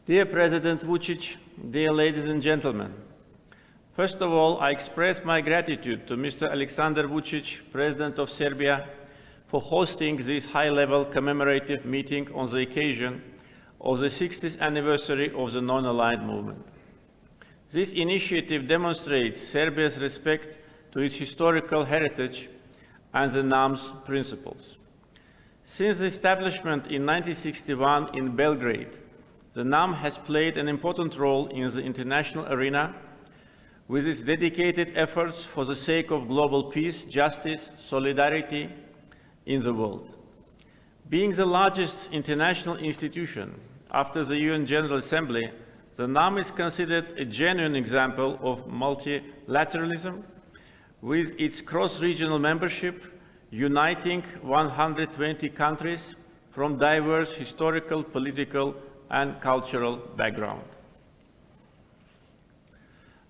Dear President Vučić, dear ladies and gentlemen, first of all, I express my gratitude to Mr. Aleksandar Vučić, President of Serbia, for hosting this high-level commemorative meeting on the occasion of the 60th anniversary of the non-aligned movement. This initiative demonstrates Serbia's respect to its historical heritage and the NAM's principles. Since the establishment in 1961 in Belgrade, the NAM has played an important role in the international arena with its dedicated efforts for the sake of global peace, justice, solidarity in the world. Being the largest international institution after the UN General Assembly, the NAM is considered a genuine example of multilateralism, with its cross-regional membership uniting 120 countries from diverse historical, political, and cultural background.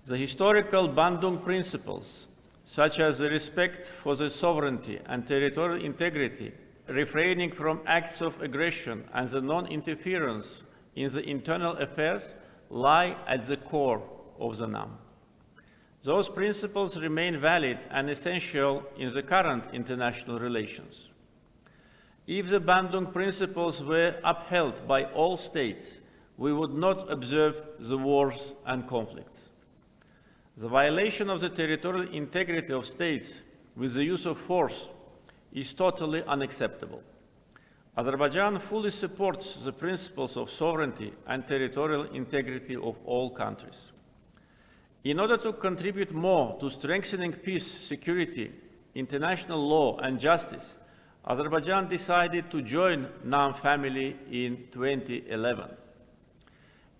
The historical Bandung principles, such as the respect for the sovereignty and territorial integrity, refraining from acts of aggression, and the non-interference in the internal affairs, lie at the core of the NAM. Those principles remain valid and essential in the current international relations. If the Bandung principles were upheld by all states, we would not observe the wars and conflicts. The violation of the territorial integrity of states with the use of force is totally unacceptable. Azerbaijan fully supports the principles of sovereignty and territorial integrity of all countries. In order to contribute more to strengthening peace, security, international law and justice, Azerbaijan decided to join NAM family in 2011.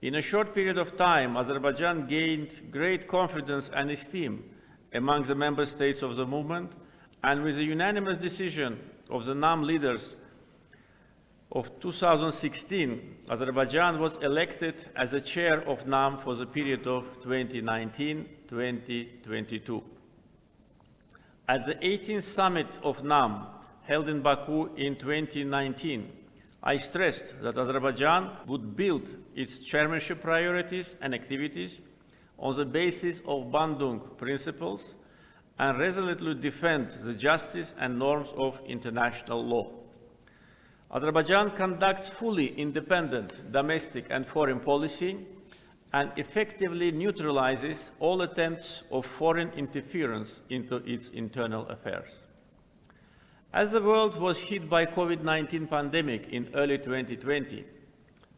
In a short period of time, Azerbaijan gained great confidence and esteem among the member states of the movement, and with a unanimous decision of the NAM leaders of 2016, Azerbaijan was elected as the chair of NAM for the period of 2019-2022. At the 18th summit of NAM, held in Baku in 2019, I stressed that Azerbaijan would build its chairmanship priorities and activities on the basis of Bandung principles and resolutely defend the justice and norms of international law. Azerbaijan conducts fully independent domestic and foreign policy and effectively neutralizes all attempts of foreign interference into its internal affairs. As the world was hit by COVID-19 pandemic in early 2020,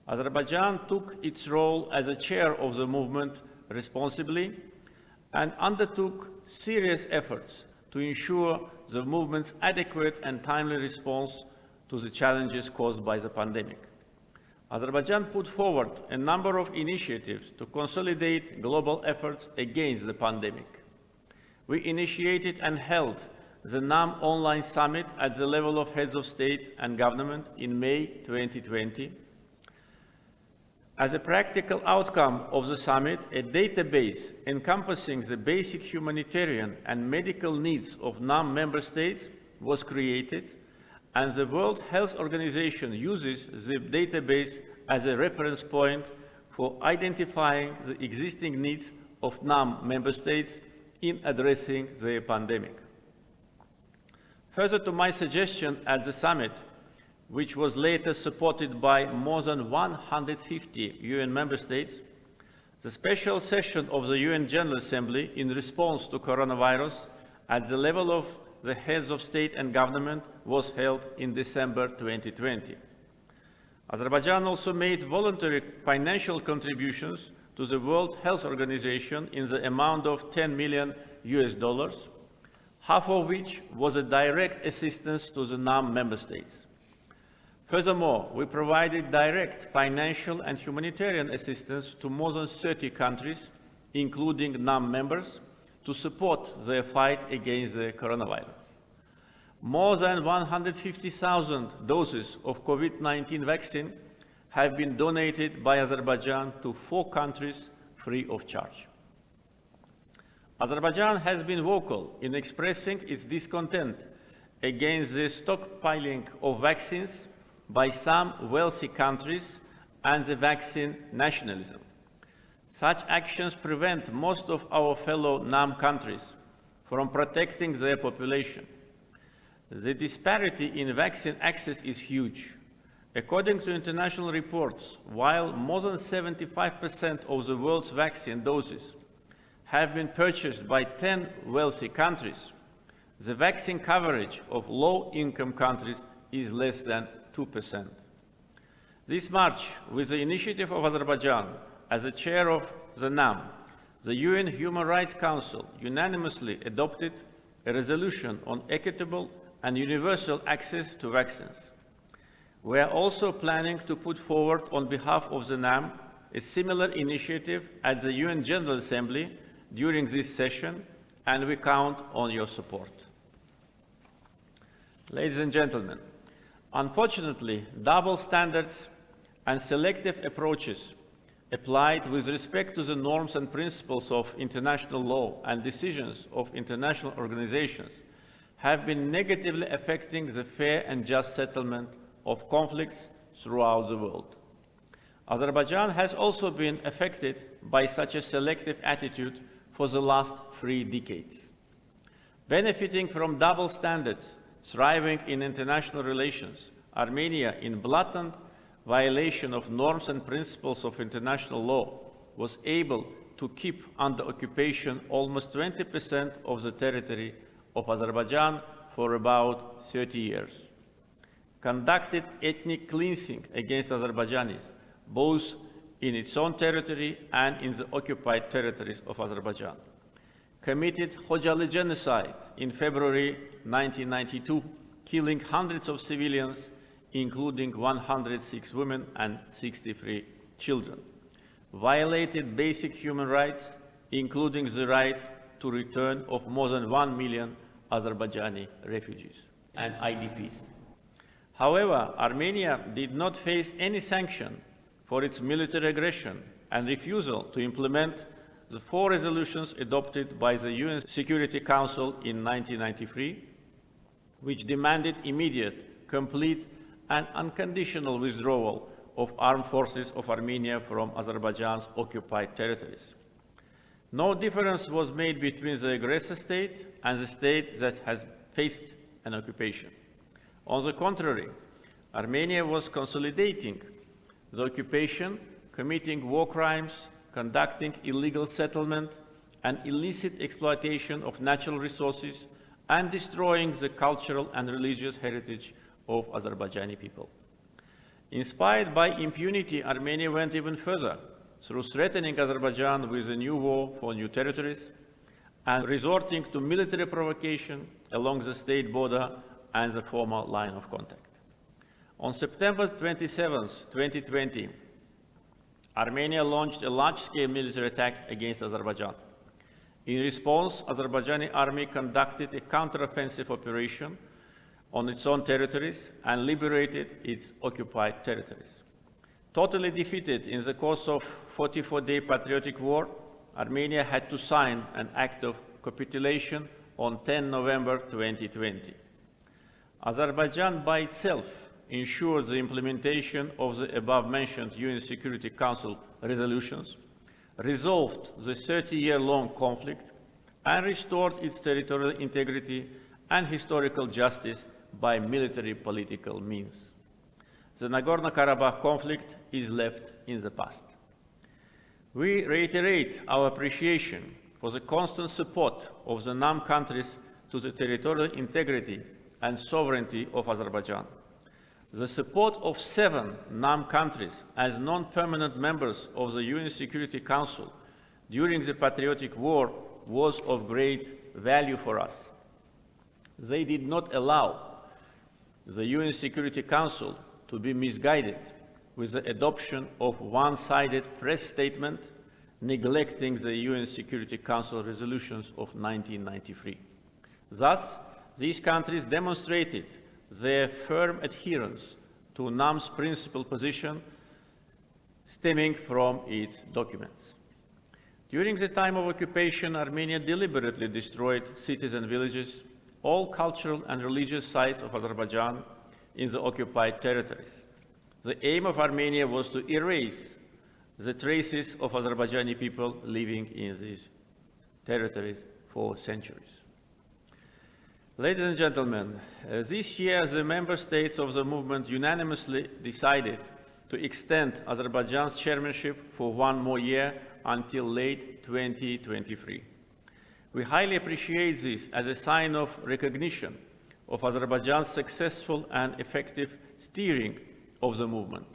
Azerbaijan took its role as a chair of the movement responsibly and undertook serious efforts to ensure the movement's adequate and timely response to the challenges caused by the pandemic. Azerbaijan put forward a number of initiatives to consolidate global efforts against the pandemic. We initiated and held the NAM online summit at the level of heads of state and government in May 2020. As a practical outcome of the summit, a database encompassing the basic humanitarian and medical needs of NAM member states was created, and the World Health Organization uses the database as a reference point for identifying the existing needs of NAM member states in addressing the pandemic. Further to my suggestion at the summit, which was later supported by more than 150 UN member states, the special session of the UN General Assembly in response to coronavirus at the level of the heads of state and government was held in December 2020. Azerbaijan also made voluntary financial contributions to the World Health Organization in the amount of $10 million, half of which was a direct assistance to the NAM member states. Furthermore, we provided direct financial and humanitarian assistance to more than 30 countries, including NAM members, to support their fight against the coronavirus. More than 150,000 doses of COVID-19 vaccine have been donated by Azerbaijan to 4 countries free of charge. Azerbaijan has been vocal in expressing its discontent against the stockpiling of vaccines by some wealthy countries and the vaccine nationalism. Such actions prevent most of our fellow NAM countries from protecting their population. The disparity in vaccine access is huge. According to international reports, while more than 75% of the world's vaccine doses have been purchased by 10 wealthy countries, the vaccine coverage of low-income countries is less than 2%. This March, with the initiative of Azerbaijan as the chair of the NAM, the UN Human Rights Council unanimously adopted a resolution on equitable and universal access to vaccines. We are also planning to put forward on behalf of the NAM a similar initiative at the UN General Assembly during this session, and we count on your support. Ladies and gentlemen, unfortunately, double standards and selective approaches applied with respect to the norms and principles of international law and decisions of international organizations have been negatively affecting the fair and just settlement of conflicts throughout the world. Azerbaijan has also been affected by such a selective attitude for the last 3 decades. Benefiting from double standards, thriving in international relations, Armenia, in blatant violation of norms and principles of international law, was able to keep under occupation almost 20% of the territory of Azerbaijan for about 30 years. Conducted ethnic cleansing against Azerbaijanis, both in its own territory and in the occupied territories of Azerbaijan. Committed Khojaly genocide in February 1992, killing hundreds of civilians, including 106 women and 63 children. Violated basic human rights, including the right to return of more than 1 million Azerbaijani refugees and IDPs. However, Armenia did not face any sanction for its military aggression and refusal to implement the 4 resolutions adopted by the UN Security Council in 1993, which demanded immediate, complete, and unconditional withdrawal of armed forces of Armenia from Azerbaijan's occupied territories. No difference was made between the aggressor state and the state that has faced an occupation. On the contrary, Armenia was consolidating the occupation, committing war crimes, conducting illegal settlement and illicit exploitation of natural resources, and destroying the cultural and religious heritage of Azerbaijani people. Inspired by impunity, Armenia went even further through threatening Azerbaijan with a new war for new territories and resorting to military provocation along the state border and the former line of contact. On September 27, 2020, Armenia launched a large-scale military attack against Azerbaijan. In response, Azerbaijani army conducted a counter-offensive operation on its own territories and liberated its occupied territories. Totally defeated in the course of 44-day patriotic war, Armenia had to sign an act of capitulation on 10 November 2020. Azerbaijan by itself ensured the implementation of the above-mentioned UN Security Council resolutions, resolved the 30-year-long conflict, and restored its territorial integrity and historical justice by military political means. The Nagorno-Karabakh conflict is left in the past. We reiterate our appreciation for the constant support of the NAM countries to the territorial integrity and sovereignty of Azerbaijan. The support of 7 NAM countries as non-permanent members of the UN Security Council during the patriotic war was of great value for us. They did not allow the UN Security Council to be misguided with the adoption of one-sided press statement neglecting the UN Security Council resolutions of 1993. Thus, these countries demonstrated their firm adherence to NAM's principal position stemming from its documents. During the time of occupation, Armenia deliberately destroyed cities and villages, all cultural and religious sites of Azerbaijan in the occupied territories. the aim of Armenia was to erase the traces of Azerbaijani people living in these territories for centuries. Ladies and gentlemen, this year the member states of the movement unanimously decided to extend Azerbaijan's chairmanship for one more year until late 2023. We highly appreciate this as a sign of recognition of Azerbaijan's successful and effective steering of the movement.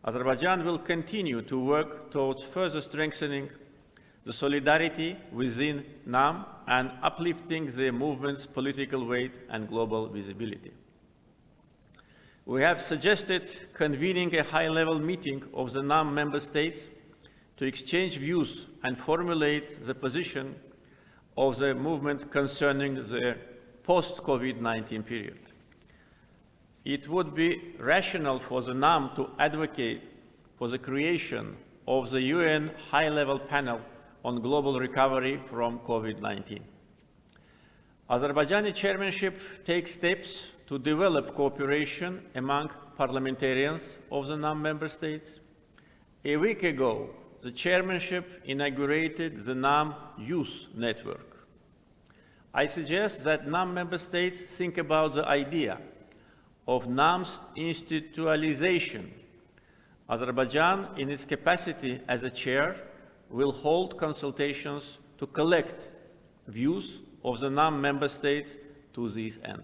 Azerbaijan will continue to work towards further strengthening the solidarity within NAM and uplifting the movement's political weight and global visibility. We have suggested convening a high-level meeting of the NAM member states to exchange views and formulate the position of the movement concerning the post-COVID-19 period. It would be rational for the NAM to advocate for the creation of the UN high-level panel on global recovery from COVID-19. Azerbaijani chairmanship takes steps to develop cooperation among parliamentarians of the NAM member states. A week ago, the chairmanship inaugurated the NAM Youth Network. I suggest that NAM member states think about the idea of NAM's institutionalization. Azerbaijan, in its capacity as a chair, will hold consultations to collect views of the NAM member states to this end.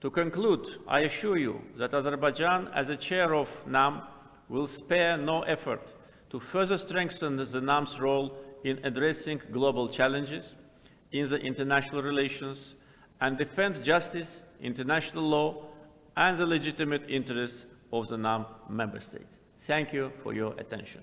To conclude, I assure you that Azerbaijan, as a chair of NAM, will spare no effort to further strengthen the NAM's role in addressing global challenges in the international relations and defend justice, international law, and the legitimate interests of the NAM member states. Thank you for your attention.